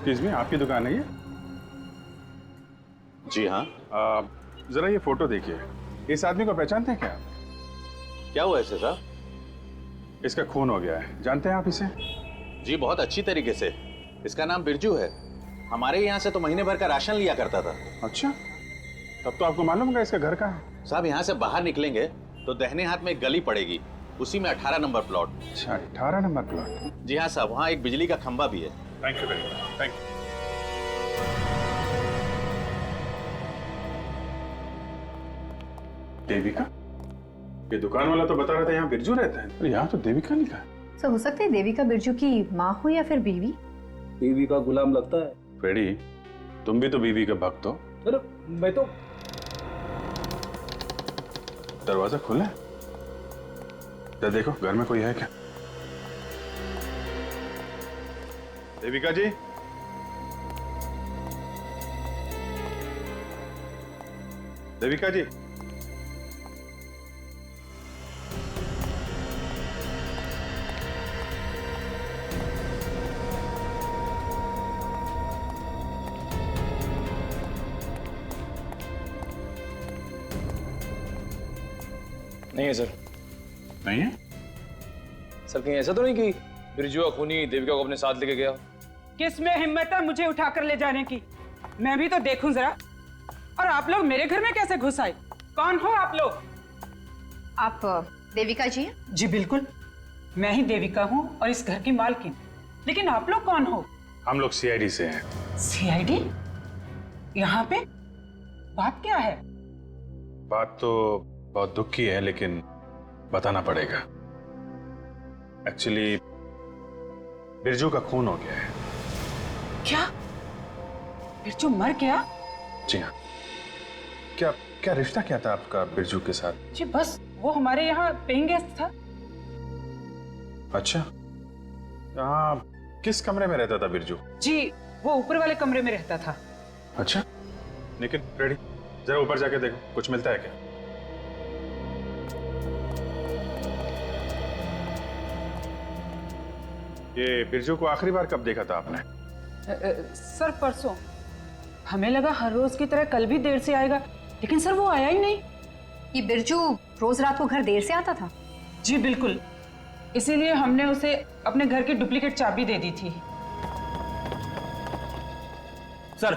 Excuse me, आपकी दुकान है ये? जी हाँ। जरा ये फोटो देखिए, इस आदमी को पहचानते हैं क्या आप? क्या हुआ है साहब? इसका खून हो गया है, जानते हैं आप इसे? जी बहुत अच्छी तरीके से। इसका नाम बिरजू है। हमारे यहाँ से तो महीने भर का राशन लिया करता था। अच्छा, तब तो आपको मालूम होगा इसका घर कहाँ है। साहब यहाँ से बाहर निकलेंगे तो दाहिने हाथ में एक गली पड़ेगी, उसी में 18 नंबर प्लॉट। अच्छा, 18 नंबर प्लॉट। जी हाँ साहब, वहाँ एक बिजली का खंभा भी है। Thank you very much, thank you. Devika? ये दुकान वाला तो बता रहा था यहाँ बिरजू रहता है, पर यहाँ तो देविका लिखा है। सर हो सकता है देविका बिरजू की माँ हो या फिर बीवी। बीवी का गुलाम लगता है। फ्रेडी, तुम भी तो बीवी के भक्त हो। अरे मैं तो। दरवाजा खुला है, जरा देखो घर में कोई है क्या। देविका जी, देविका जी। नहीं है सर। नहीं है? सर कहीं ऐसा तो नहीं कि बिरजू का खूनी देविका को अपने साथ लेके गया? किस में हिम्मत है मुझे उठाकर ले जाने की? मैं भी तो देखूं जरा। और आप लोग मेरे घर में कैसे घुस आए? कौन हो आप लोग? आप देविका जी हैं? जी बिल्कुल, मैं ही देविका हूँ और इस घर की मालकिन। लेकिन आप लोग कौन हो? हम लोग सीआईडी से हैं। सीआईडी? यहाँ पे बात क्या है? बात तो बहुत दुख की है, लेकिन बताना पड़ेगा। एक्चुअली बिरजू का खून हो गया है। क्या बिरजू मर गया? जी हाँ। क्या क्या रिश्ता क्या था आपका बिरजू के साथ? जी बस वो हमारे यहाँ पेइंग गेस्ट था। अच्छा, यहाँ किस कमरे में रहता था बिरजू? जी वो ऊपर वाले कमरे में रहता था। अच्छा, लेकिन फ्रेडी जरा ऊपर जाके देखो, कुछ मिलता है क्या? ये बिरजू को आखिरी बार कब देखा था आपने? सर परसों। हमें लगा हर रोज की तरह कल भी देर से आएगा, लेकिन सर वो आया ही नहीं। ये बिरजू रोज रात को घर देर से आता था? जी बिल्कुल, इसीलिए हमने उसे अपने घर की डुप्लीकेट चाबी दे दी थी। सर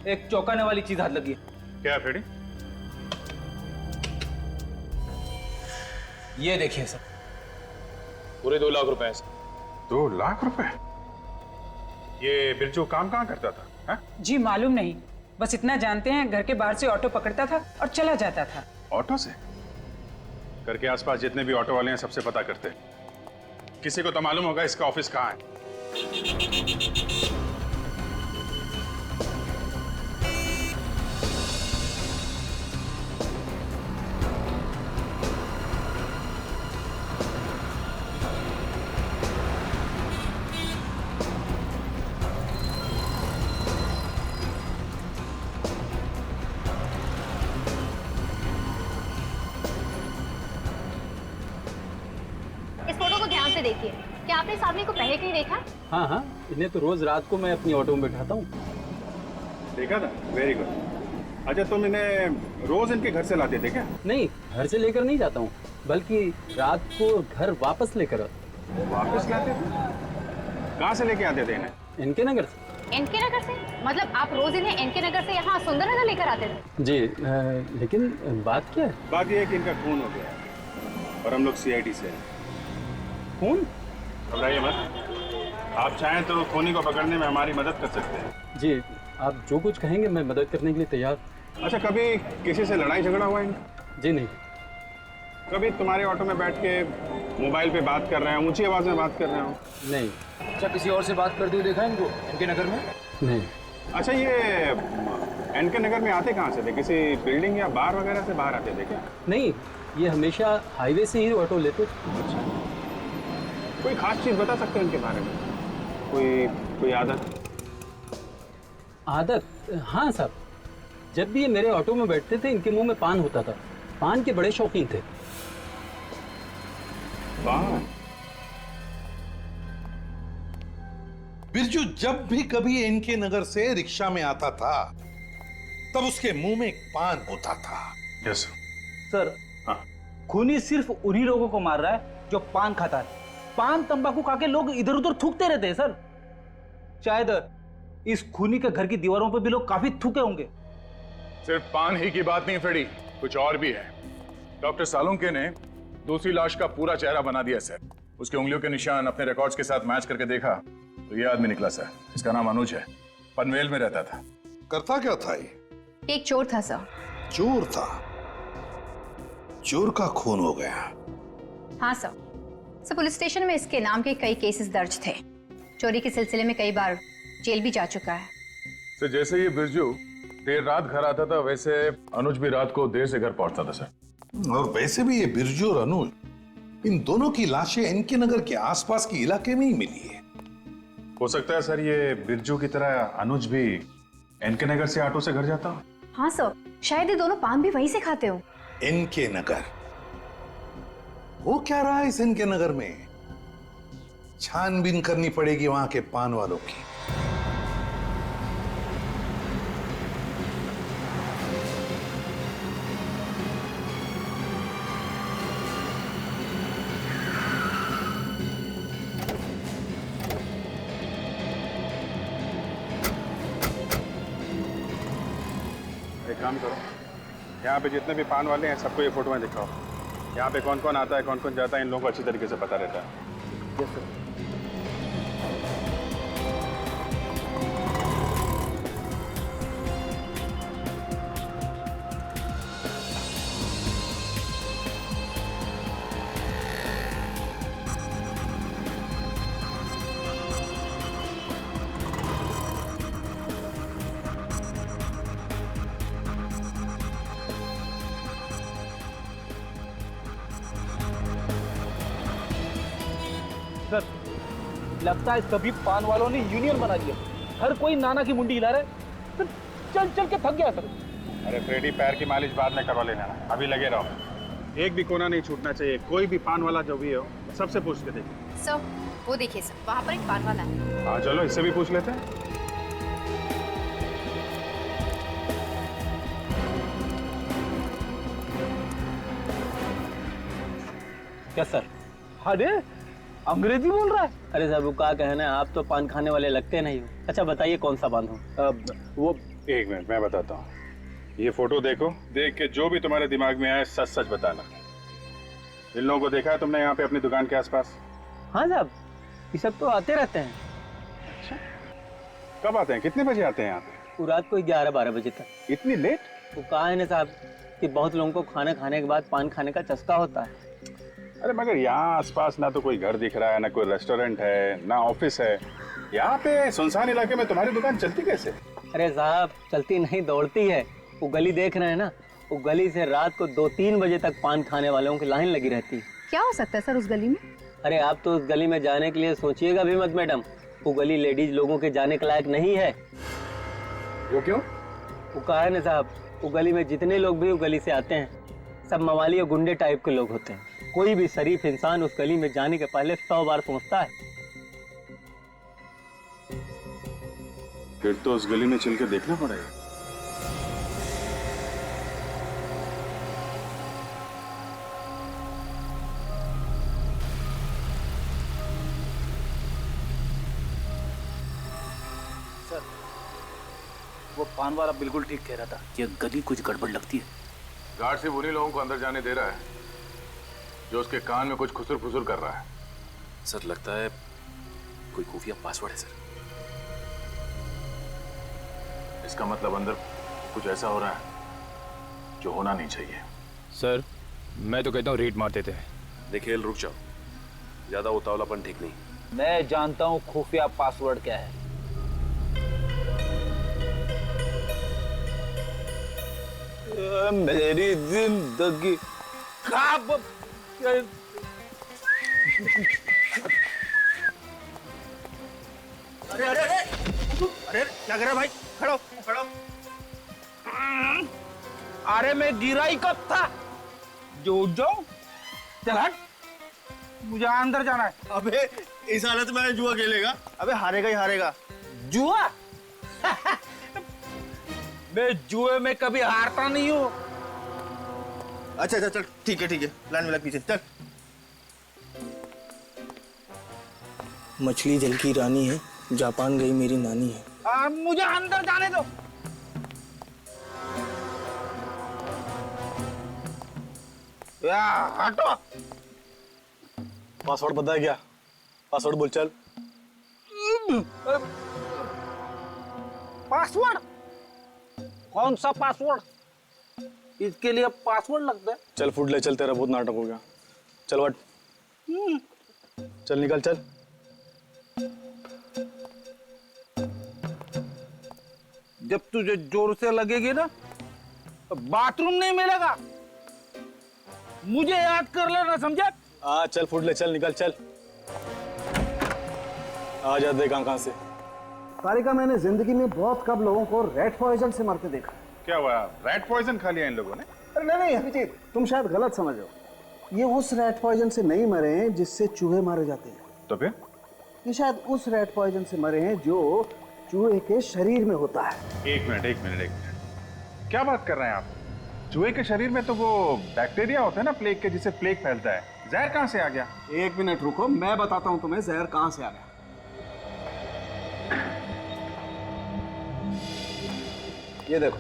एक चौंकाने वाली चीज हाथ लगी है। क्या है फ्रेडी? ये देखिए सर, पूरे 2 लाख रुपए हैं सर। 2 लाख रुपए? ये बिरजू काम कहाँ करता था? हा? जी मालूम नहीं, बस इतना जानते हैं घर के बाहर से ऑटो पकड़ता था और चला जाता था। ऑटो से? घर के आसपास जितने भी ऑटो वाले हैं सबसे पता करते हैं। किसी को तो मालूम होगा इसका ऑफिस कहाँ है। इस फोटो को ध्यान से देखिए। क्या आपने इस आदमी को पहले कहीं देखा? हाँ हाँ, इन्हें तो रोज रात को मैं अपनी ऑटो में बैठाता हूँ। देखा था? Very good. अच्छा, तुम इन्हें रोज इनके घर से लाते थे क्या? नहीं, घर से लेकर नहीं जाता हूँ, बल्कि रात को घर वापस लेकर आता। वापस लाते थे? कहाँ से लेके आते थे इन्हें? इनके नगर से। एनके नगर से? मतलब आप रोज इन्हें एनके नगर से यहाँ सुंदरनगर लेकर आते थे? जी लेकिन बात क्या है? बात यह है कि इनका खून हो गया है और हम लोग सीआईडी से हैं। खून? घबराइए मत, आप चाहें तो खूनी को पकड़ने में हमारी मदद कर सकते हैं। जी आप जो कुछ कहेंगे मैं मदद करने के लिए तैयार। अच्छा, कभी किसी से लड़ाई झगड़ा हुआ है? जी नहीं। कभी तुम्हारे ऑटो में बैठ के मोबाइल पे बात कर रहे हैं, ऊंची आवाज में बात कर रहे हो? नहीं। अच्छा किसी और से बात करते हुए देखा है इनको इनके नगर में? नहीं। अच्छा, ये एनके नगर में आते कहाँ से थे? किसी बिल्डिंग या बार वगैरह से बाहर आते थे क्या? नहीं, ये हमेशा हाईवे से ही ऑटो लेते थे। अच्छा, कोई खास चीज बता सकते हैं इनके बारे में? कोई आदत? आदत? हाँ साहब, जब भी ये मेरे ऑटो में बैठते थे इनके मुंह में पान होता था। पान के बड़े शौकीन थे। पान? बिरजू जब भी कभी इनके नगर से रिक्शा में आता था तब उसके मुंह में एक पान होता था। यस सर हाँ। खूनी सिर्फ उन्हीं लोगों को मार रहा है जो पान खाता है। पान तंबाकू खा के लोग इधर उधर थूकते रहते हैं सर। शायद इस खूनी के घर की दीवारों पर भी लोग काफी थूके होंगे। सिर्फ पान ही की बात नहीं फ्रेडी, कुछ और भी है। डॉक्टर सालुंके ने दूसरी लाश का पूरा चेहरा बना दिया सर। उसके उंगलियों के निशान अपने रिकॉर्ड्स के साथ मैच करके देखा तो ये आदमी निकला सर। इसका नाम अनुज है, पनवेल में रहता था। करता क्या था ये? एक चोर था सर। चोर था? चोर का खून हो गया? हाँ सर। सर पुलिस स्टेशन में इसके नाम के कई केसेस दर्ज थे। चोरी के सिलसिले में कई बार जेल भी जा चुका है। सर जैसे ये बिरजू देर रात घर आता था वैसे अनुज भी रात को देर से घर पहुंचता था सर। और वैसे भी ये बिरजू और अनुज, इन दोनों की लाशें इनके नगर के आसपास के इलाके में ही मिली है। हो सकता है सर ये बिरजू की तरह अनुज भी इनके नगर से ऑटो से घर जाता हो। हाँ सर, शायद ये दोनों पान भी वहीं से खाते हो। इनके नगर? वो क्या रहा है इस इनके नगर में? छानबीन करनी पड़ेगी वहां के पान वालों की। एक काम करो, यहाँ पे जितने भी पान वाले हैं सबको ये फोटो में दिखाओ। यहाँ पे कौन कौन आता है कौन कौन जाता है इन लोगों को अच्छी तरीके से पता रहता है। Yes sir. सर लगता है सभी पान वालों ने यूनियन बना दिया। हर कोई नाना की मुंडी हिला रहा है। सर चल चल के थक गया सर। अरे फ्रेडी, पैर की मालिश बाद में करवा लेना, अभी लगे रहो। एक भी कोना नहीं छूटना चाहिए। कोई भी पान वाला जो भी हो सबसे पूछ के देखिए। सर वो देखिए सर, वहाँ पर एक पान वाला है। हाँ चलो इससे भी पूछ लेते हैं। क्या सर? अरे अंग्रेजी बोल रहा है। अरे साहब क्या कहना है, आप तो पान खाने वाले लगते नहीं हो। अच्छा बताइए कौन सा पान हो? वो एक मिनट मैं बताता हूँ। ये फोटो देखो, देख के जो भी तुम्हारे दिमाग में आए सच सच बताना। इन लोगों को देखा है तुमने यहाँ पे अपनी दुकान के आसपास? हाँ साहब, ये सब तो आते रहते हैं। अच्छा, कब आते हैं, कितने बजे आते हैं यहाँ पे? वो रात को 11-12 बजे तक। इतनी लेट? वो कहा है ना साहब कि बहुत लोगों को खाना खाने के बाद पान खाने का चस्का होता है। अरे मगर यहाँ आसपास ना तो कोई घर दिख रहा है, ना कोई रेस्टोरेंट है, ना ऑफिस है। यहाँ पे सुनसान इलाके में तुम्हारी दुकान चलती कैसे? अरे साहब चलती नहीं दौड़ती है। वो गली देख रहे हैं ना, वो गली से रात को 2-3 बजे तक पान खाने वालों की लाइन लगी रहती है। क्या हो सकता है सर उस गली में? अरे आप तो उस गली में जाने के लिए सोचिएगा भी मत मैडम। वो गली लेडीज लोगों के जाने के लायक नहीं है। वो क्यों? वो कहा है ना साहब, वो गली में जितने लोग भी वो गली से आते हैं सब मवाली और गुंडे टाइप के लोग होते हैं। कोई भी शरीफ इंसान उस गली में जाने के पहले 100 बार सोचता है। फिर तो उस गली में चल के देखना पड़ेगा। सर वो पान वाला बिल्कुल ठीक कह रहा था, ये गली कुछ गड़बड़ लगती है। गार्ड सिर्फ उन्हीं लोगों को अंदर जाने दे रहा है जो उसके कान में कुछ खुसुर फुसुर कर रहा है। सर लगता है कोई खुफिया पासवर्ड है सर। इसका मतलब अंदर कुछ ऐसा हो रहा है जो होना नहीं चाहिए। सर मैं तो कहता हूँ रेड मार देते हैं। देखिए रुक जाओ, ज्यादा उतावलापन ठीक नहीं। मैं जानता हूँ खुफिया पासवर्ड क्या है। मेरी जिंदगी अरे अरे अरे अरे क्या कर रहा है भाई? खड़ो खड़ो। अरे मैं गिरा ही कब था? जो चल हट। मुझे अंदर जाना है। अबे इस हालत में जुआ खेलेगा? अबे हारेगा ही हारेगा। जुआ? मैं जुए में कभी हारता नहीं हूँ। अच्छा अच्छा चल ठीक है लाइन में लग पीछे चल। मछली जल की रानी है, जापान गई मेरी नानी है। मुझे अंदर जाने दो। या हटो। पासवर्ड पता है क्या? पासवर्ड बोल चल। पासवर्ड? कौन सा पासवर्ड? इसके लिए पासवर्ड लगता है? चल फुट ले चल, तेरा बहुत नाटक हो गया। चल वट, चल निकल चल। जब तुझे जोर से लगेगी ना तो बाथरूम नहीं मिलेगा। मुझे याद कर लेना, समझे? चल फुट ले चल, निकल चल। आ जा, देख कहां से। तारिका, मैंने जिंदगी में बहुत कम लोगों को रेड पॉइजन से मरते देखा। क्या हुआ? रेड पॉइजन खा लिया इन लोगों ने? अरे नहीं अभिजीत, तुम शायद गलत समझ रहे हो। ये उस रेड पॉइजन से नहीं मरे हैं जिससे चूहे मारे जाते हैं। तो फिर? ये शायद उस रेड पॉइजन से मरे हैं जो चूहे के शरीर में होता है। एक मिनट, क्या बात कर रहे हैं आप? चूहे के शरीर में तो वो बैक्टीरिया होता है ना प्लेग के, जिससे प्लेग फैलता है। जहर कहां से आ गया? एक मिनट रुको, मैं बताता हूं तुम्हें जहर कहां से आ गया। ये देखो,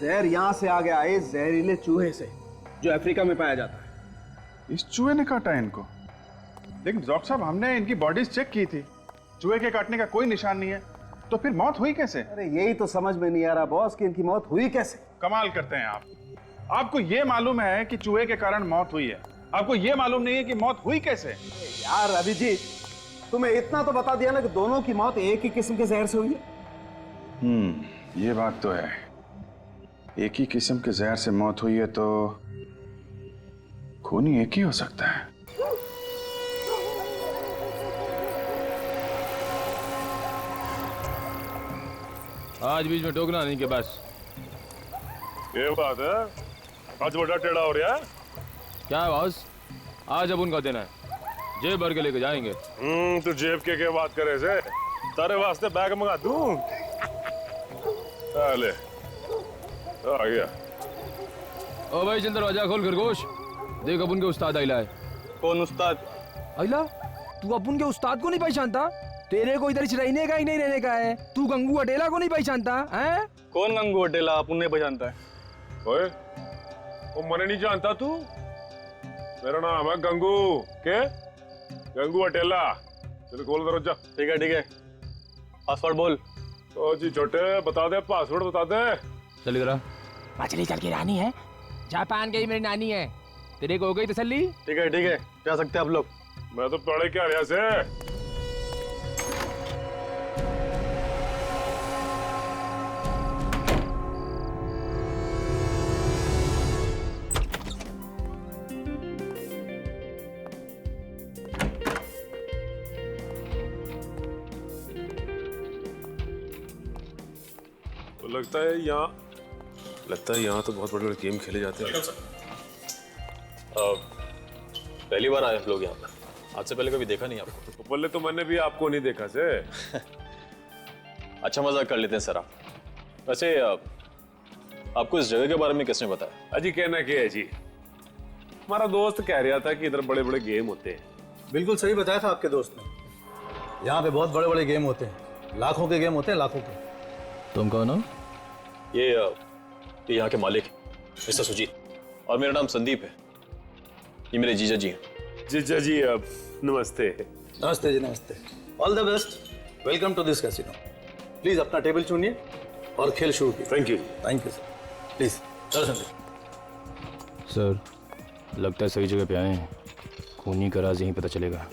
जहर यहां से आ गया है, जहरीले चूहे से, जो अफ्रीका में पाया जाता है। इस चूहे ने काटा है इनको? लेकिन डॉक्टर साहब, हमने इनकी बॉडीज चेक की थी, चूहे के काटने का कोई निशान नहीं है, तो फिर मौत हुई कैसे? अरे यही तो समझ में नहीं आ रहा बॉस कि इनकी मौत हुई कैसे। कमाल करते हैं आप। आपको ये मालूम है कि चूहे के कारण मौत हुई है, आपको ये मालूम नहीं है कि मौत हुई कैसे। यार अभिजीत, तुम्हें इतना तो बता दिया ना कि दोनों की मौत एक ही किस्म के जहर से हुई है। ये बात तो है। एक ही किस्म के जहर से मौत हुई है तो खूनी एक ही हो सकता है। आज बीच में टोकना नहीं के बस। ये बात है, आज बड़ा टेढ़ा हो रहा है। क्या है बॉस? आज अब उनका दिन है, जेब भर के लेके जाएंगे। तू जेब के क्या बात करे से? तारे वास्ते बैग मंगा दूं। ले आ गया। ओ भाई चल दरवाजा खोल खरगोश, देख अपन के उस्ताद आइला है। कौन उस्ताद? आइला? तू अपन के उस्ताद को नहीं पहचानता? तेरे को इधर रहने का ही नहीं रहने का है। तू गंगू अटेला को नहीं पहचानता है? कौन गंगू अटेला? अपन नहीं पहचानता है। ओए, वो मने नहीं जानता तू? मेरा नाम है गंगू। के? गंगू अटेला। चल खोल दरवाजा। ठीक है, पासवर्ड बोल। ओ जी छोटे, बता दे पासवर्ड, बता दे। चल इधर आ। मछली चल की रानी है, जापान गई मेरी नानी है। तेरे को हो गई तसल्ली? ठीक है, जा सकते हैं आप लोग। मैं तो पढ़े क्या रहा से। लगता है यहाँ तो बहुत बड़े गेम खेले जाते हैं। पहली बार आए आप लोग यहाँ पर? आज से पहले कभी देखा नहीं आपको? बोले तो मैंने भी आपको नहीं देखा से। अच्छा मजाक कर लेते हैं सर आप। वैसे आपको इस जगह के बारे में किसने बताया? अजी कहना क्या है जी, हमारा दोस्त कह रहा था कि इधर बड़े बड़े गेम होते हैं। बिल्कुल सही बताया था आपके दोस्त ने। यहाँ पे बहुत बड़े बड़े गेम होते हैं, लाखों के गेम होते हैं, लाखों के। तुम कौन हो? ये यहाँ के मालिक मिस्टर सुजीत, और मेरा नाम संदीप है। ये मेरे जीजा जी हैं। जीजा जी नमस्ते। नमस्ते जी, नमस्ते। All the best, welcome to this casino. Please अपना टेबल चुनिए और खेल शुरू कीजिए। Thank you. Thank you sir. Please चलो संदीप। सर लगता है सही जगह पे आए हैं। खूनी का राज यहीं पता चलेगा।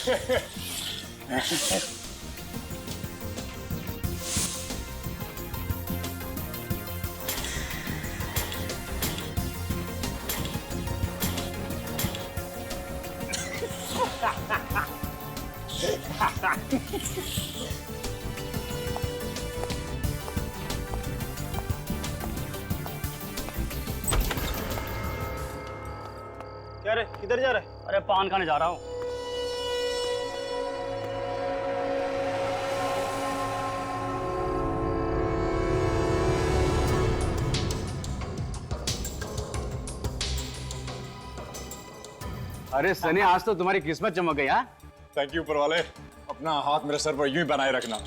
क्या रे, किधर जा रहा है? अरे पान खाने जा रहा हूँ। अरे सनी, आज तो तुम्हारी किस्मत चमक गई। हाँ, थैंक यू ऊपर वाले। अपना हाथ मेरे सर पर यूं ही बनाए रखना।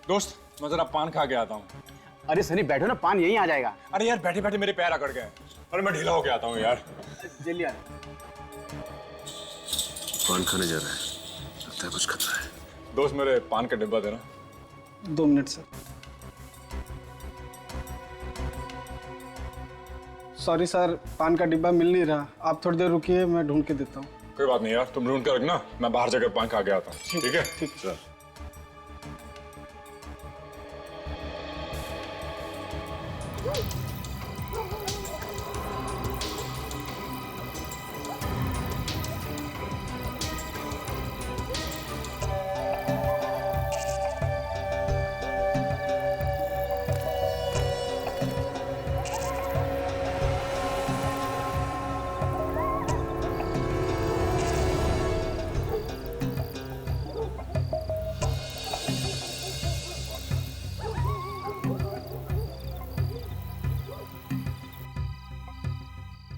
दोस्त, मैं जरा पान खा के आता हूँ। अरे सनी बैठो ना, पान यहीं आ जाएगा। अरे यार, बैठे बैठे मेरे पैर अकड़ गए। अरे मैं ढीला होके आता हूँ यार। जल्दी आ। पान खाने जा रहा है, लगता है कुछ खतरा है। दोस्त, मेरे पान का डिब्बा देना। 2 मिनट सर। सॉरी सर, पान का डिब्बा मिल नहीं रहा। आप थोड़ी देर रुकिए, मैं ढूंढ के देता हूँ। कोई बात नहीं यार, तुम ढूंढ कर रखना, मैं बाहर जाकर पान खा के आता हूँ। ठीक है? ठीक है।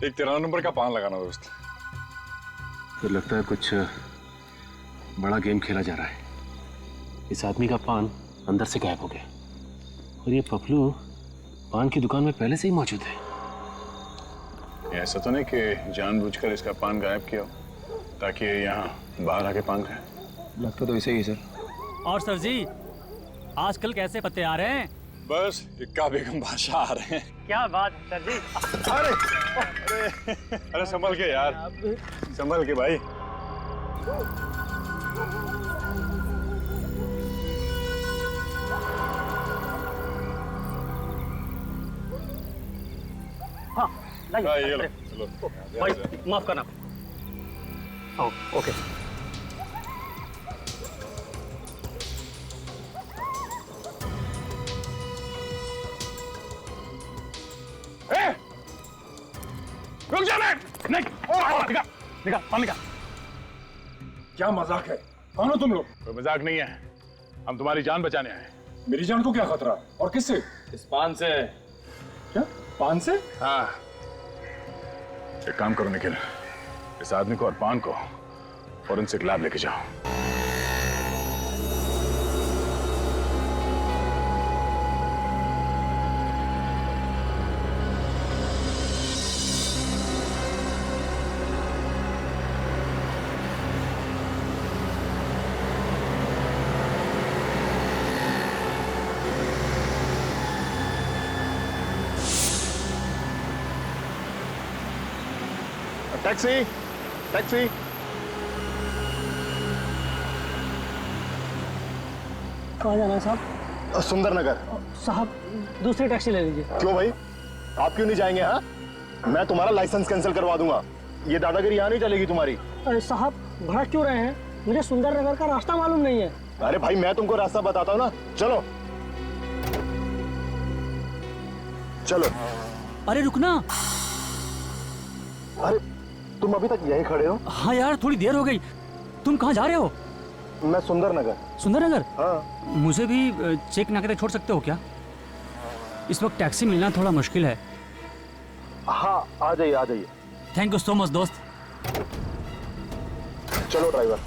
एक 13 नंबर का पान लगाना दोस्त। तो लगता है कुछ बड़ा गेम खेला जा रहा है। इस आदमी का पान अंदर से गायब हो गया और ये पपलू पान की दुकान में पहले से ही मौजूद है। ऐसा तो नहीं कि जानबूझकर इसका पान गायब किया हो ताकि ये यहाँ बाहर आके पान खाए? लगता तो ऐसे ही सर। और सर जी, आजकल कैसे पत्ते आ रहे हैं? बस इक्का बेगम बादशाह आ रहे हैं। क्या बात है सर जी। अरे अरे अरे संभल के यार, संभल के भाई। हाँ, लाइए। ये लो, चलो। भाई माफ करना। ओके। रुक जा। नहीं, निकाल पान निकाल। क्या मजाक है? कौन हो तुम लोग? कोई मजाक नहीं है, हम तुम्हारी जान बचाने आए। मेरी जान को क्या खतरा? और किससे? इस पान से। क्या पान से? हाँ, एक काम करो निखिल, इस आदमी को और पान को फॉरेंसिक लैब लेके जाओ। Taxi, taxi. कहाँ जाना है साहब? सुंदरनगर। साहब दूसरी टैक्सी ले लीजिए। क्यों भाई, आप क्यों नहीं जाएंगे? हाँ, मैं तुम्हारा लाइसेंस कैंसिल करवा दूंगा। ये दादागिरी यहाँ नहीं चलेगी तुम्हारी। अरे साहब भड़क क्यों रहे हैं? मुझे सुंदरनगर का रास्ता मालूम नहीं है। अरे भाई, मैं तुमको रास्ता बताता हूँ ना, चलो चलो। अरे रुकना। अरे तुम अभी तक यहीं खड़े हो? हाँ यार, थोड़ी देर हो गई। तुम कहाँ जा रहे हो? मैं सुंदरनगर। सुंदरनगर? हाँ। मुझे भी चेक नाके तक छोड़ सकते हो क्या? इस वक्त टैक्सी मिलना थोड़ा मुश्किल है। हाँ, आ जाइए आ जाइए। थैंक यू सो मच दोस्त। चलो ड्राइवर।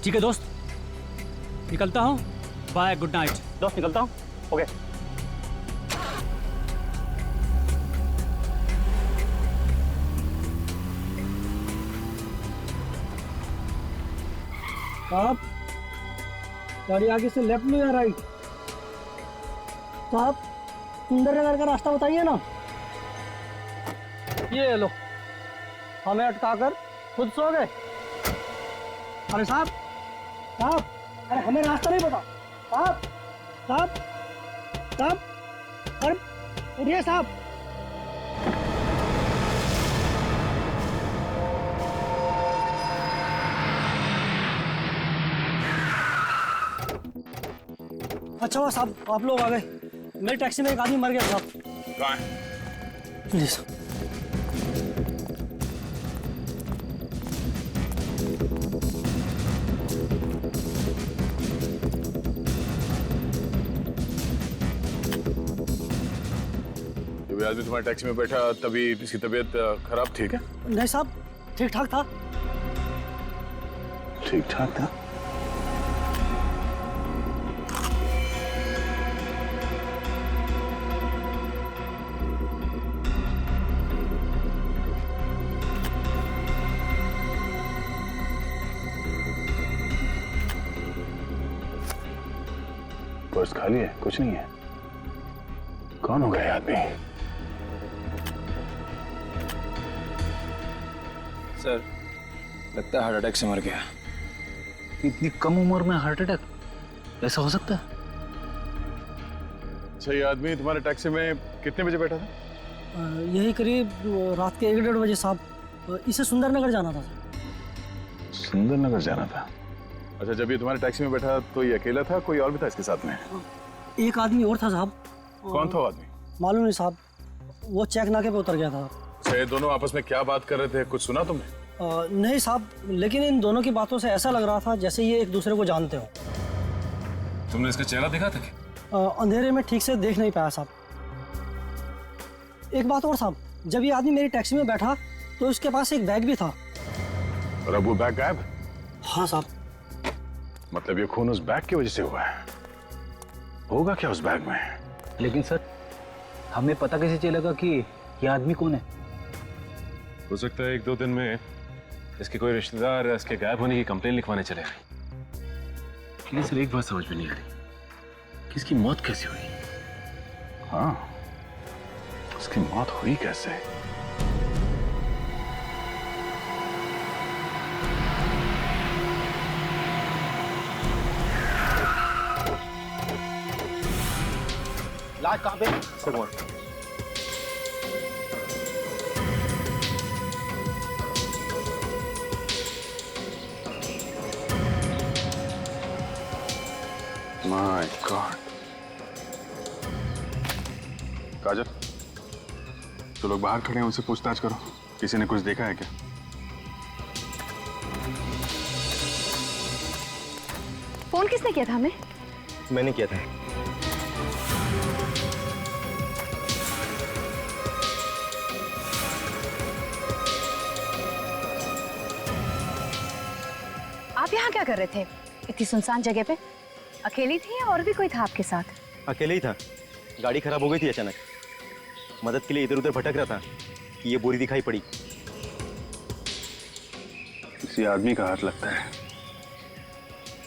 ठीक है दोस्त, निकलता हूँ। Bye, good night. दोस्त निकलता हूँ। ओके। साहब गाड़ी आगे से लेफ्ट में या राइट? साहब सुंदरनगर का रास्ता बताइए ना। ये लो, हमें अटकाकर खुद सो गए। अरे साहब साहब, अरे हमें रास्ता नहीं पता। साहब साहब साहब, अरे उठिए साहब। अच्छा हुआ साहब आप लोग आ गए। मेरी टैक्सी में एक आदमी मर गया साहब। कहाँ है? प्लीज। जब ये आदमी तुम्हारी टैक्सी में बैठा तभी इसकी तबीयत खराब थी क्या? नहीं साहब, ठीक ठाक था। ठीक ठाक था? पर्स खाली है, कुछ नहीं है। कौन होगा ये आदमी? सर लगता है हार्ट अटैक से मर गया। इतनी कम उम्र में हार्ट अटैक, ऐसा हो सकता है? अच्छा, ये आदमी तुम्हारे टैक्सी में कितने बजे बैठा था? यही करीब रात के 1-1:30 बजे साहब। इसे सुंदरनगर जाना था। सुंदरनगर जाना था? अच्छा, जब ये तुम्हारे टैक्सी में बैठा तो ये अकेला था, कोई और भी था इसके साथ में? एक आदमी और था साहब। कौन था वो आदमी? मालूम नहीं साहब, वो चेक नाके पे उतर गया था। अच्छा, ये दोनों आपस में क्या बात कर रहे थे, कुछ सुना तुमने? नहीं साहब, लेकिन इन दोनों की बातों से ऐसा लग रहा था जैसे ये एक दूसरे को जानते हो। तुमने इसका चेहरा देखा था क्या? अंधेरे में ठीक से देख नहीं पाया साहब। एक बात और साहब, जब ये आदमी मेरी टैक्सी में बैठा तो उसके पास एक बैग भी था। और अब वो बैग गायब? हाँ साहब। मतलब ये खून उस बैग की वजह से हुआ है? होगा क्या उस बैग में? लेकिन सर हमें पता कैसे चलेगा कि ये आदमी कौन है? हो सकता है 1-2 दिन में इसके कोई रिश्तेदार इसके गायब होने की कंप्लेन लिखवाने चले गए। लेकिन सर एक बात समझ में नहीं आ रही कि इसकी मौत कैसे हुई? हाँ, उसकी मौत हुई कैसे? लाश कहाँ पे? My God. काजल, तो लोग बाहर खड़े हैं, उनसे पूछताछ करो, किसी ने कुछ देखा है क्या? फोन किसने किया था हमें? मैंने किया था। आप यहाँ क्या कर रहे थे इतनी सुनसान जगह पे? अकेली थी या और भी कोई था आपके साथ? अकेले ही था, गाड़ी खराब हो गई थी अचानक। मदद के लिए इधर उधर भटक रहा था कि ये बोरी दिखाई पड़ी। किसी आदमी का हाथ लगता है,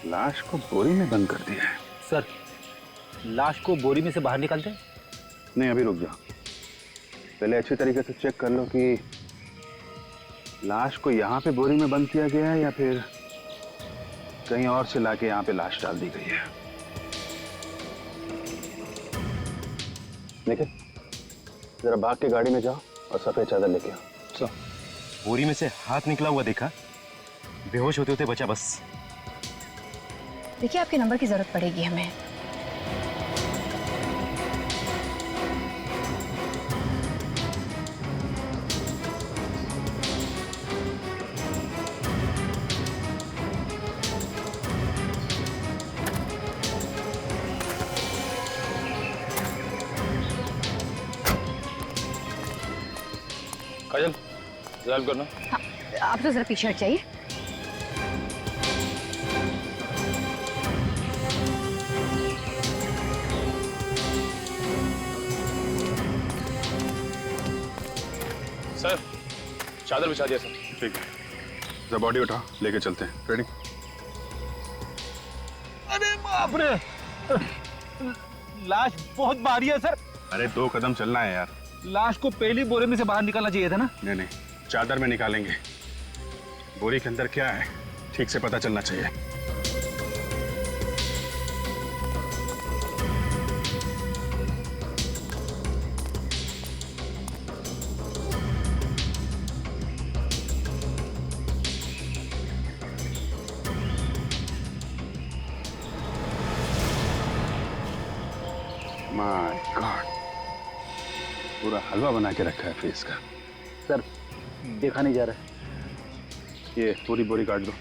लाश को बोरी में बंद कर दिया है। सर लाश को बोरी में से बाहर निकालते हैं? नहीं, अभी रुक जाओ, पहले अच्छी तरीके से चेक कर लो कि लाश को यहाँ पे बोरी में बंद किया गया है या फिर कहीं और से लाके यहाँ पे लाश डाल दी गई है। देखिए, जरा भाग के गाड़ी में जाओ और सफेद चादर लेके आओ। बोरी में से हाथ निकला हुआ देखा, बेहोश होते होते बचा बस। देखिए, आपके नंबर की जरूरत पड़ेगी हमें। काजल, ड्राइव करना। हाँ, आप तो जरा पीछे हट जाइए। सर चादर बिछा दिया सर। ठीक है, जरा बॉडी उठाओ, लेके चलते हैं। रेडी? बाप रे, लाश बहुत भारी है सर। अरे 2 कदम चलना है यार। लाश को पहली बोरे में से बाहर निकालना चाहिए था ना। नहीं नहीं, चादर में निकालेंगे। बोरी के अंदर क्या है ठीक से पता चलना चाहिए। माय गॉड, पूरा हलवा बना के रखा है फेस का। सर देखा नहीं जा रहा है। ये पूरी बोरी काट दो।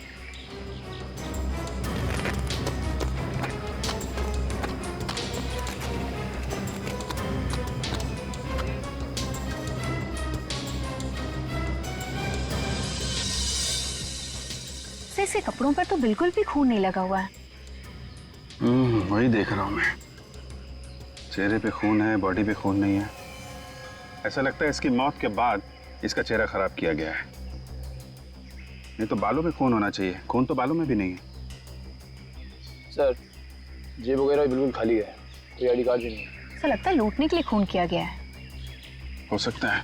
इसके कपड़ों पर तो बिल्कुल भी खून नहीं लगा हुआ है। वही देख रहा हूं मैं। चेहरे पे खून है, बॉडी पे खून नहीं है। ऐसा लगता है इसकी मौत के बाद इसका चेहरा खराब किया गया है। नहीं तो बालों में खून होना चाहिए, खून तो बालों में भी नहीं है। सर जेब वगैरह बिल्कुल खाली है, कोई आईडी कार्ड भी नहीं है। ऐसा लगता है लूटने के लिए खून किया गया है। हो सकता है।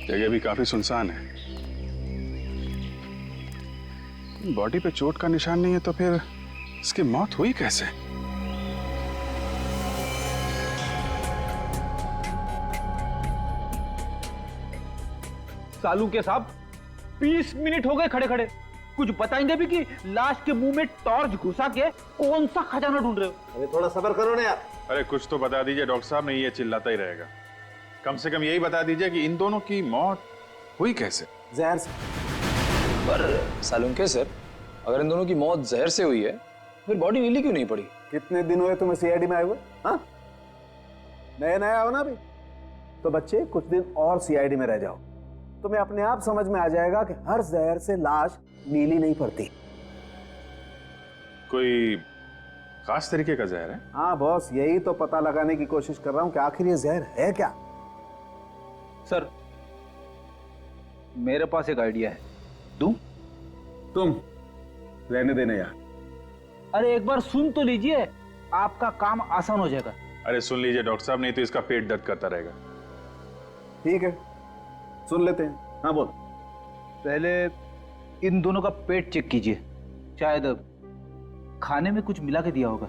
जगह भी काफी सुनसान है। बॉडी पे चोट का निशान नहीं है तो फिर इसकी मौत हुई कैसे? सालू के साहब 20 मिनट हो गए खड़े खड़े, कुछ बताएंगे भी कि लाश के मुंह में टॉर्च घुसा के कौन सा खजाना ढूंढ रहे हो? अरे थोड़ा सब्र करो ना यार। अरे कुछ तो बता दीजिए डॉक्टर साहब, नहीं ये चिल्लाता ही रहेगा। कम से कम यही बता दीजिए कि इन दोनों की मौत हुई कैसे? जहर से। पर सालुंके सर, अगर इन दोनों की मौत जहर से हुई है फिर बॉडी नीली क्यों नहीं पड़ी? कितने दिन हुए तुम्हें सीआईडी में आए हुए? हाँ, नया नया हो ना अभी तो बच्चे कुछ दिन और सीआईडी में रह जाओ, तुम्हें अपने आप समझ में आ जाएगा कि हर जहर से लाश नीली नहीं पड़ती। कोई खास तरीके का जहर है? हाँ बॉस, यही तो पता लगाने की कोशिश कर रहा हूं कि आखिर ये जहर है क्या। सर मेरे पास एक आइडिया है, दूं? तुम रहने देने यार। अरे एक बार सुन तो लीजिए, आपका काम आसान हो जाएगा। अरे सुन लीजिए डॉक्टर साहब, नहीं तो इसका पेट दर्द करता रहेगा। ठीक है सुन लेते हैं। हाँ बोल। पहले इन दोनों का पेट चेक कीजिए, शायद खाने में कुछ मिला के दिया होगा।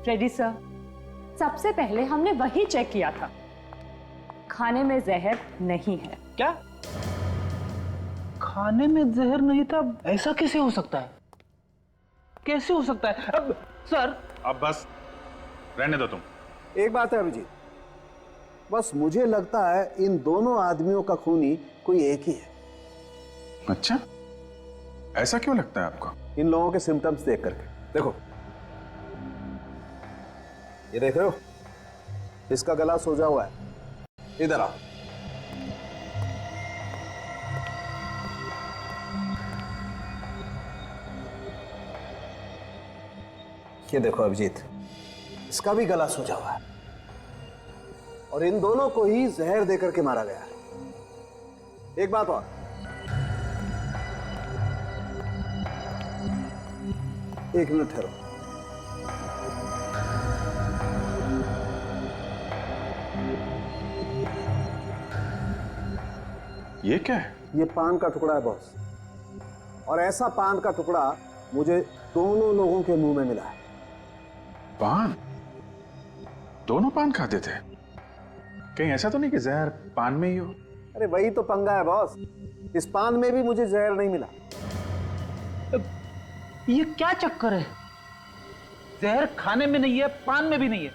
रेडी सर, सबसे पहले हमने वही चेक किया था, खाने में जहर नहीं है। क्या खाने में जहर नहीं था? ऐसा कैसे हो सकता है? कैसे हो सकता है? अब सर अब बस रहने दो तुम। एक बात है अभिजीत, बस मुझे लगता है इन दोनों आदमियों का खूनी कोई एक ही है। अच्छा, ऐसा क्यों लगता है आपको? इन लोगों के सिम्टम्स देख करके। देखो ये देख रहे हो, इसका गला सूजा हुआ है। इधर आओ। ये देखो अभिजीत, इसका भी गला सूजा हुआ है और इन दोनों को ही जहर देकर के मारा गया है। एक बात और, एक मिनट ठहरो। ये क्या है? ये पान का टुकड़ा है बॉस, और ऐसा पान का टुकड़ा मुझे दोनों लोगों के मुंह में मिला है। पान? दोनों पान खाते थे? कहीं ऐसा तो नहीं कि जहर पान में ही हो? अरे वही तो पंगा है बॉस, इस पान में भी मुझे जहर नहीं मिला। ये क्या चक्कर है? जहर खाने में नहीं है, पान में भी नहीं है,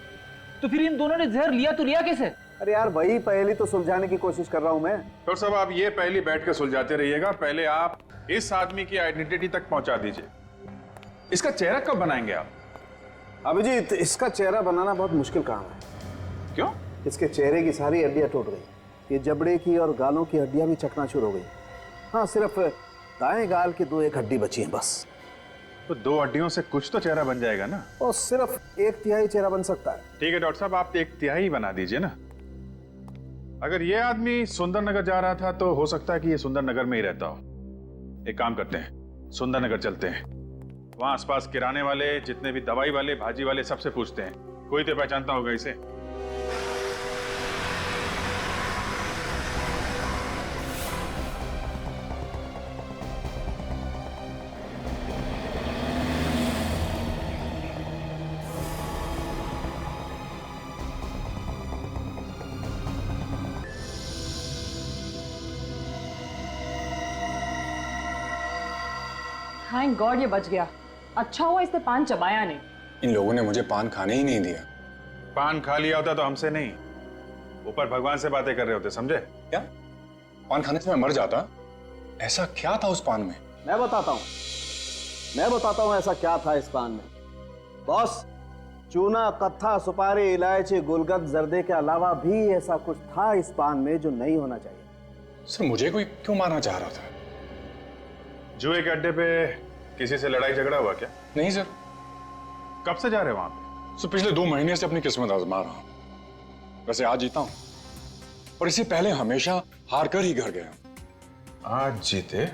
तो फिर इन दोनों ने जहर लिया तो लिया कैसे? अरे यार वही पहेली तो सुलझाने की कोशिश कर रहा हूं मैं। डॉक्टर साहब आप ये पहले बैठ के सुलझाते रहिएगा, पहले आप इस आदमी की आइडेंटिटी तक पहुंचा दीजिए। इसका चेहरा कब बनाएंगे आप? अभिजीत, इसका चेहरा बनाना बहुत मुश्किल काम है। क्यों? इसके चेहरे की सारी हड्डियां टूट गई, ये जबड़े की और गालों की हड्डियां भी चकनाचूर हो गई। हाँ, सिर्फ दाएं गाल की 2-1 हड्डी बची है बस। तो 2 हड्डियों से कुछ तो चेहरा बन जाएगा ना? और सिर्फ 1/3 चेहरा बन सकता है। ठीक है डॉक्टर साहब, आप 1/3 बना दीजिए ना। अगर ये आदमी सुंदर नगर जा रहा था तो हो सकता है कि ये सुंदर नगर में ही रहता हो। एक काम करते हैं, सुंदरनगर चलते हैं। वहां आसपास किराने वाले, जितने भी दवाई वाले, भाजी वाले, सबसे पूछते हैं, कोई तो पहचानता होगा इसे। थैंक गॉड ये बच गया। अच्छा हुआ इसने पान चबाया नहीं। इन लोगों ने मुझे पान खाने ही नहीं दिया। पान खा लिया होता तो हमसे नहीं, ऊपर भगवान से बातें कर रहे होते, समझे? क्या पान खाने से मैं मर जाता? ऐसा क्या था उस पान में? मैं बताता हूं ऐसा क्या था इस पान में। बॉस, चूना, कत्था, सुपारी, इलायची, गुलकंद, जर्दे के अलावा भी ऐसा कुछ था इस पान में जो नहीं होना चाहिए। सर मुझे कोई क्यों मारना चाह रहा था? जुए के अड्डे पे किसी से लड़ाई झगड़ा हुआ क्या? नहीं सर। कब से जा रहे वहां पे? सर पिछले 2 महीने से अपनी किस्मत आजमा रहा हूं। वैसे आज जीता हूं और इससे पहले हमेशा हार कर ही घर गया। आज जीते?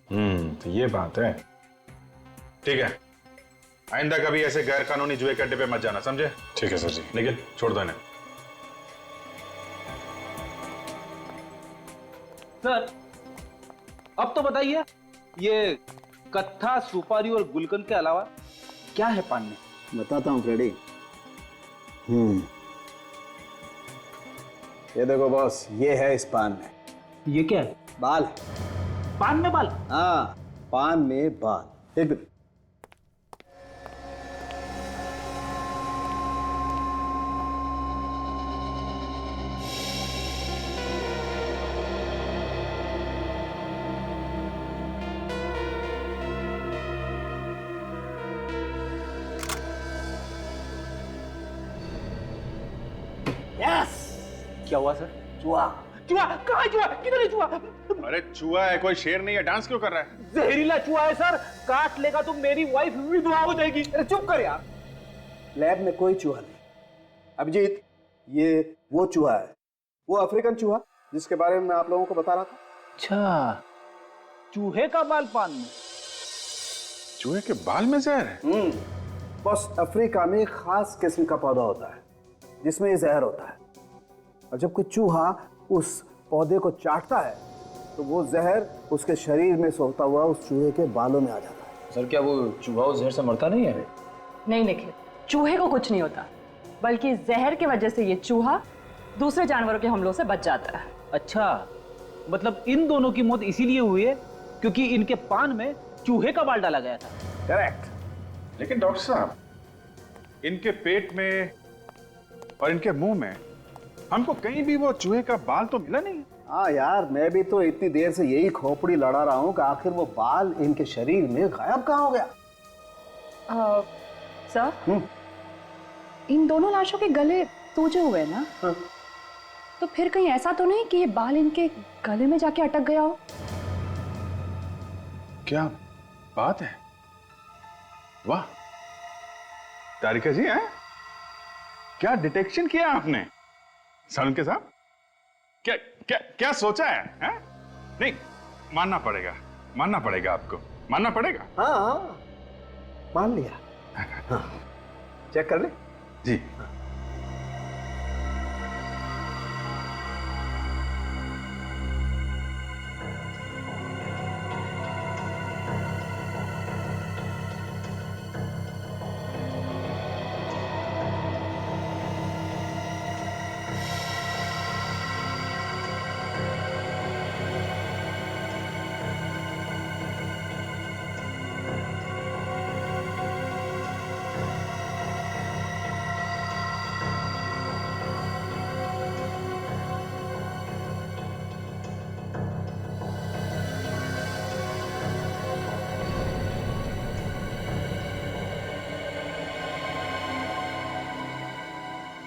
तो ये बात है। ठीक है, आइंदा कभी ऐसे गैर कानूनी जुए के अड्डे पे मत जाना, समझे? ठीक है सर जी। लेकिन छोड़ दो इन्हें। सर अब तो बताइए, ये कत्था, सुपारी और गुलकंद के अलावा क्या है पान में? बताता हूं फ्रेडी। ये देखो बॉस, ये है इस पान में। ये क्या है? बाल। पान में बाल? हाँ, पान में बाल। एक मिनट। क्या हुआ सर? चूहा। चूहा? कहाँ है चूहा? किधर है चूहा? अरे चूहा है, कोई शेर नहीं है। डांस क्यों कर रहा है? जहरीला चूहा है सर, काट लेगा तो मेरी वाइफ विधवा हो जाएगी। अरे चुप कर यार। लैब में कोई चूहा नहीं। अभिजीत, ये वो चूहा है, वो अफ्रीकन चूहा जिसके बारे में मैं आप लोगों को बता रहा था। अच्छा, चूहे का बाल पान में? चूहे के बाल में जहर है? बस अफ्रीका में एक खास किस्म का पौधा होता है जिसमें ये जहर होता है, और जब कोई चूहा उस पौधे को चाटता है तो वो जहर उसके शरीर में सोता हुआ उस चूहे के बालों में आ जाता है। सर क्या वो चूहा उस जहर से मरता नहीं है? नहीं निखिल, चूहे को कुछ नहीं होता, बल्कि जहर की वजह से ये चूहा दूसरे जानवरों के हमलों से बच जाता है। अच्छा, मतलब इन दोनों की मौत इसीलिए हुई है क्योंकि इनके पान में चूहे का बाल डाला गया था। करेक्ट। लेकिन डॉक्टर साहब, इनके पेट में और इनके मुंह में हमको कहीं भी वो चूहे का बाल तो मिला नहीं। हाँ यार, मैं भी तो इतनी देर से यही खोपड़ी लड़ा रहा हूँ कि आखिर वो बाल इनके शरीर में गायब कहाँ हो गया। सर, इन दोनों लाशों के गले सूजे हुए ना? तो फिर कहीं ऐसा तो नहीं कि ये बाल इनके गले में जाके अटक गया हो? क्या बात है, वाह तारिका जी, हैं? क्या डिटेक्शन किया आपने सालुन के साहब? क्या क्या क्या सोचा है? नहीं, मानना पड़ेगा आपको, मानना पड़ेगा। हाँ, मान लिया। हाँ, चेक कर ले। जी।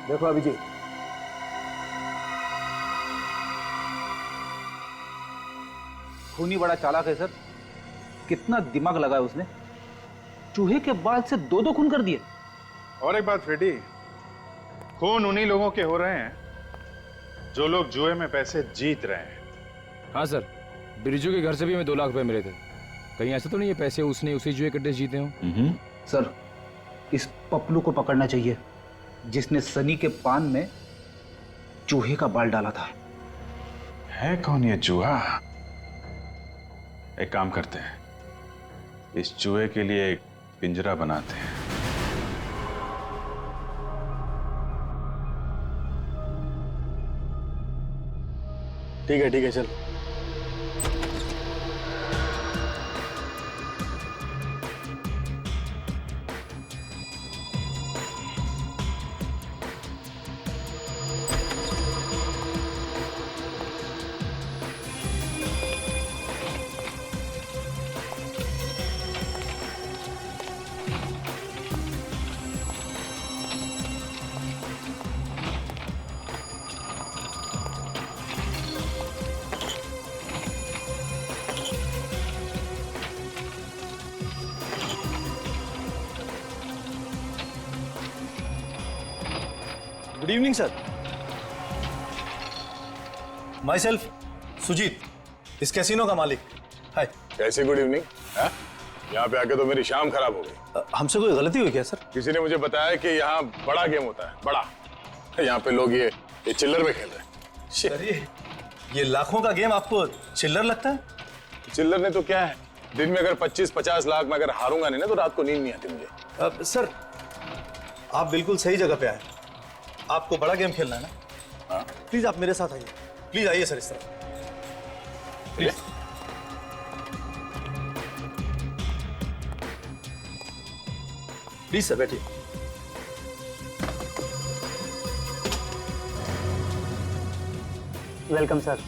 देखो अभिजीत, खूनी बड़ा चालाक है सर, कितना दिमाग लगाया उसने। चूहे के बाल से 2-2 खून कर दिए। और एक बात फ्रेडी, खून उन्हीं लोगों के हो रहे हैं जो लोग जुए में पैसे जीत रहे हैं। हाँ सर, बिरजू के घर से भी हमें 2 लाख रुपए मिले थे। कहीं ऐसा तो नहीं है पैसे उसने उसी जुए के ड्रेस जीते हो? सर, इस पपलू को पकड़ना चाहिए जिसने सनी के पान में चूहे का बाल डाला था। है कौन ये चूहा? एक काम करते हैं, इस चूहे के लिए एक पिंजरा बनाते हैं। ठीक है चल। Good evening sir. Myself Sujit, इस कैसीनो का मालिक। हाय। कैसे गुड इवनिंग? यहाँ पे आके तो मेरी शाम खराब हो गई। हमसे कोई गलती हुई क्या सर? किसी ने मुझे बताया कि यहाँ बड़ा गेम होता है, बड़ा। यहाँ पे लोग ये चिल्लर में खेल रहे हैं। सर ये लाखों का गेम आपको चिल्लर लगता है? चिल्लर ने तो क्या है, दिन में अगर 25-50 लाख में अगर हारूंगा नहीं ना तो रात को नींद नहीं आती मुझे। सर आप बिल्कुल सही जगह पे आए। आपको बड़ा गेम खेलना है ना? हाँ। प्लीज आप मेरे साथ आइए। प्लीज आइए सर, इस तरफ प्लीज। प्लीज सर बैठिए। Welcome sir.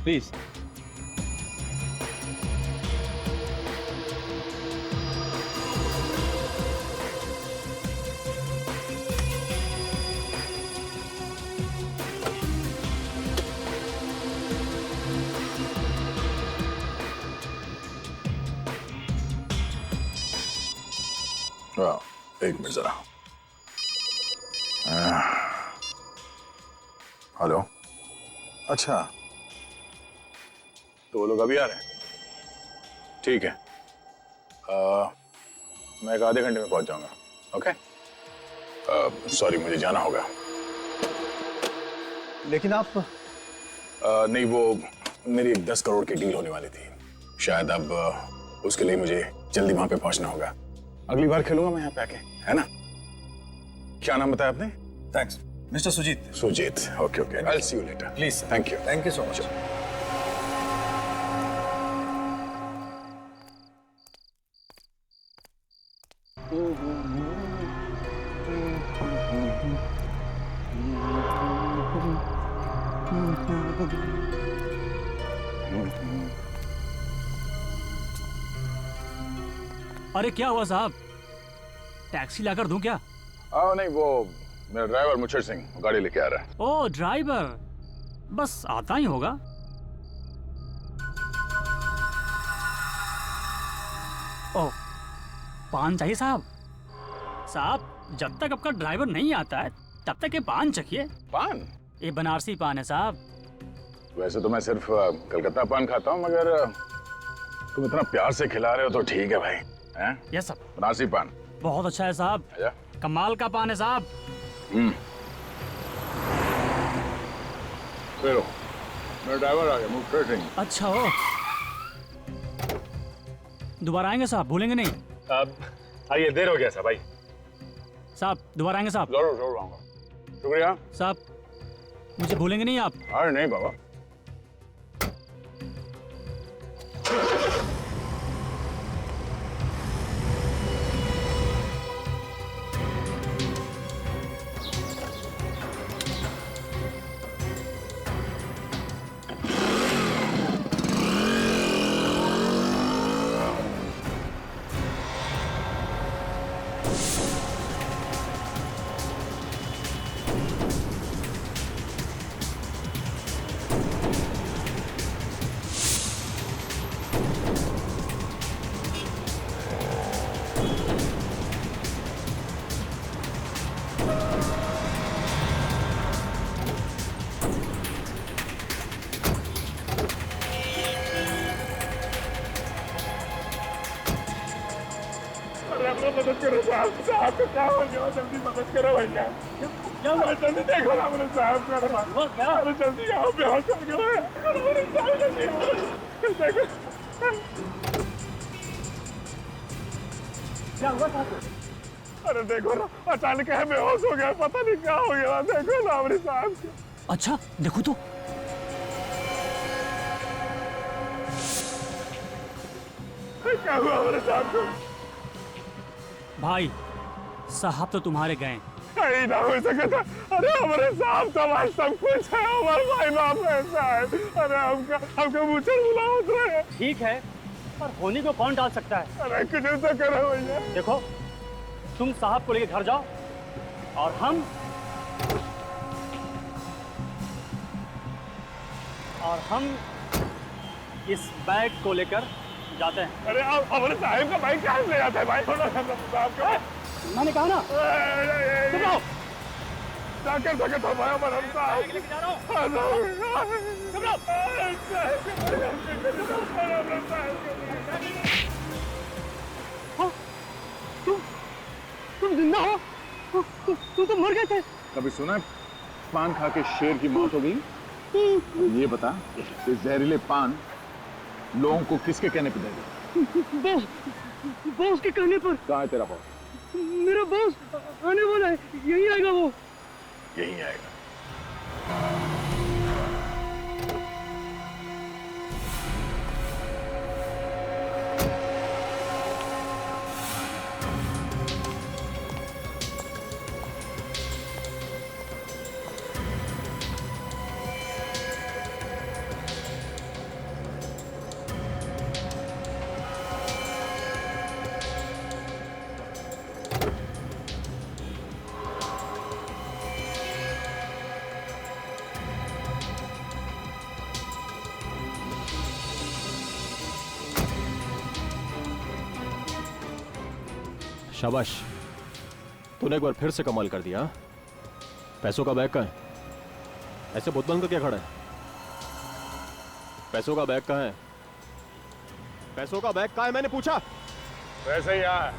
प्लीज। एक मिनट जरा। हेलो। अच्छा, तो वो लोग अभी आ रहे हैं? ठीक है, मैं एक आधे घंटे में पहुंच जाऊंगा। ओके। सॉरी, मुझे जाना होगा। लेकिन आप नहीं, वो मेरी एक 10 करोड़ की डील होने वाली थी। शायद अब उसके लिए मुझे जल्दी वहां पे पहुंचना होगा। अगली बार खेलूंगा मैं यहाँ पे आके, है ना? क्या नाम बताया आपने? Thanks mister Sujit. Sujit, okay okay, I will see you later. Please. Thank you. Thank you so much. अरे क्या हुआ साहब, टैक्सी लाकर दूं क्या? नहीं, वो मेरा ड्राइवर मुच्छर सिंह गाड़ी लेके आ रहा है। ओ ड्राइवर, बस आता ही होगा। ओ पान चाहिए साहब? साहब जब तक आपका ड्राइवर नहीं आता है तब तक ये पान चखिए। पान? ये बनारसी पान है साहब। वैसे तो मैं सिर्फ कलकत्ता पान खाता हूँ, मगर तुम इतना प्यार से खिला रहे हो तो ठीक है भाई। हैं? Yes sir. बनारसी पान बहुत अच्छा है साहब, कमाल का पान है साहब। चलो, मेरा ड्राइवर आ गया, मुझे सिंह। अच्छा हो, दोबारा आएंगे साहब, भूलेंगे नहीं? आइए, देर हो गया साहब। भाई साहब दोबारा आएंगे साहब? जरूर जरूर आऊंगा। शुक्रिया साहब, मुझे भूलेंगे नहीं आप? अरे नहीं बाबा। अपना मदद करो साहब, साहब को क्या हो गया, जल्दी मदद करो भैया। जल्दी देखो ना मेरे साहब का, अरे जल्दी आओ, बेहोश हो गया देखो। क्या हुआ साहब? अरे देखो ना, अचानक है बेहोश हो गया, पता नहीं क्या हो गया, देखो ना मेरे साहब। अच्छा देखो तो। क्या हुआ मेरे साहब को? भाई साहब तो तुम्हारे गए। कहीं ना हो सके था। अरे हमारे साहब तो हमारे सब कुछ है, हमारे भाई बाप ऐसा है। अरे हमको मुझे बुलाओ रहे। ठीक है, पर होनी को कौन डाल सकता है? अरे कुछ ऐसा करो भैया। देखो, तुम साहब को लेके घर जाओ और हम इस बैग को लेकर जाते हैं। अरे आप हमारे साहब का बाइक कहाँ ले जाता है भाई? थोड़ा साहब का मैंने कहा ना, जाकर सके तो भाई हमारा साहब लेके जा रहा हूँ। तुम जिंदा हो? तुम तो मर गए थे। कभी सुना है पान खा के शेर की मौत हो गई? ये बता, इस जहरीले पान लोगों को किसके कहने पे देगा? बॉस के कहने पर। कहाँ है तेरा बॉस? मेरा बॉस आने वाला है, यही आएगा वो। यही आएगा। शाबाश, तूने एक बार फिर से कमाल कर दिया। पैसों का बैग कहाँ है? ऐसे बुत बन कर क्या खड़ा है? पैसों का बैग कहाँ है? पैसों का बैग कहाँ है मैंने पूछा। वैसे ही यार।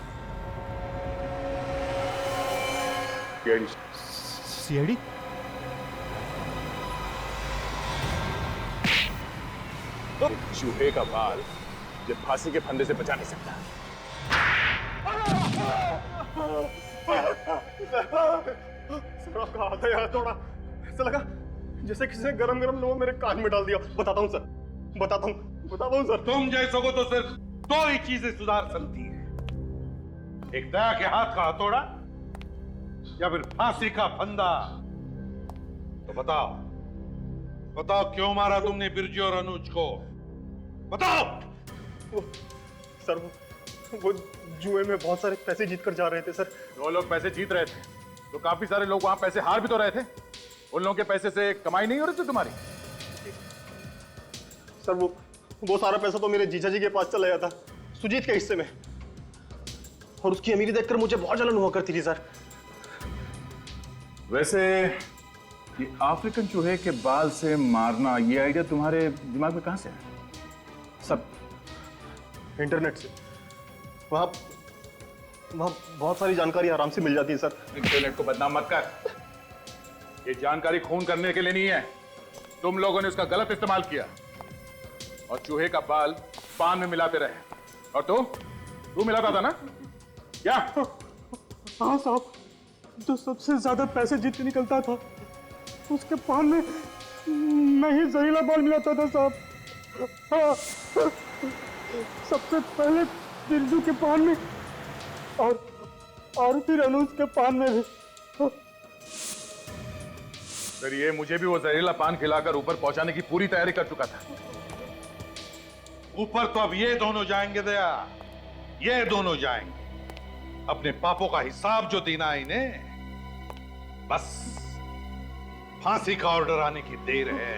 सीआईडी? चूहे का बाल जो फांसी के फंदे से बचा नहीं सकता। सर आपका हाथ है यार, थोड़ा ऐसा लगा जैसे किसी ने गरम गरम लोग मेरे कान में डाल दिया। बताता हूँ सर, बताता हूँ सर। तुम जैसों को तो सिर्फ दो ही चीजें सुधार सकती है, एक दया के हाथ का हथौड़ा या फिर फांसी का फंदा। तो बताओ बताओ, क्यों मारा तुमने बिरजू और अनुज को? बताओ। सर वो जुए में बहुत सारे पैसे जीत कर जा रहे थे सर। वो लोग पैसे जीत रहे थे तो काफी सारे लोग वहां पैसे हार भी तो रहे थे। उन लोगों के पैसे से कमाई नहीं हो रही थी तुम्हारी? सर वो सारा पैसा तो मेरे जीजा जी के पास चला गया था, सुजीत के हिस्से में, और उसकी अमीरी देखकर मुझे बहुत जलन हुआ करती थी सर। वैसे ये अफ्रीकन चूहे के बाल से मारना, ये आइडिया तुम्हारे दिमाग में कहां से है? सब इंटरनेट से। वहां बहुत सारी जानकारी आराम से मिल जाती है सर। इंटरनेट को बदनाम मत कर, ये जानकारी खून करने के लिए नहीं है। तुम लोगों ने उसका गलत इस्तेमाल किया और चूहे का बाल पान में मिलाते रहे। और तू मिलाता था ना क्या? हाँ साहब, जो सबसे ज्यादा पैसे जीत के निकलता था उसके पान में मैं ही जहरीला बाल मिलाता था साहब। हाँ, सबसे पहले बिरजू के पान में और फिर अनुज के पान में भी। फिर ये मुझे भी वो जहरीला पान खिलाकर ऊपर पहुंचाने की पूरी तैयारी कर चुका था। ऊपर तो अब ये दोनों जाएंगे दया, ये दोनों जाएंगे। अपने पापों का हिसाब जो देना है इन्हें, बस फांसी का ऑर्डर आने की देर है।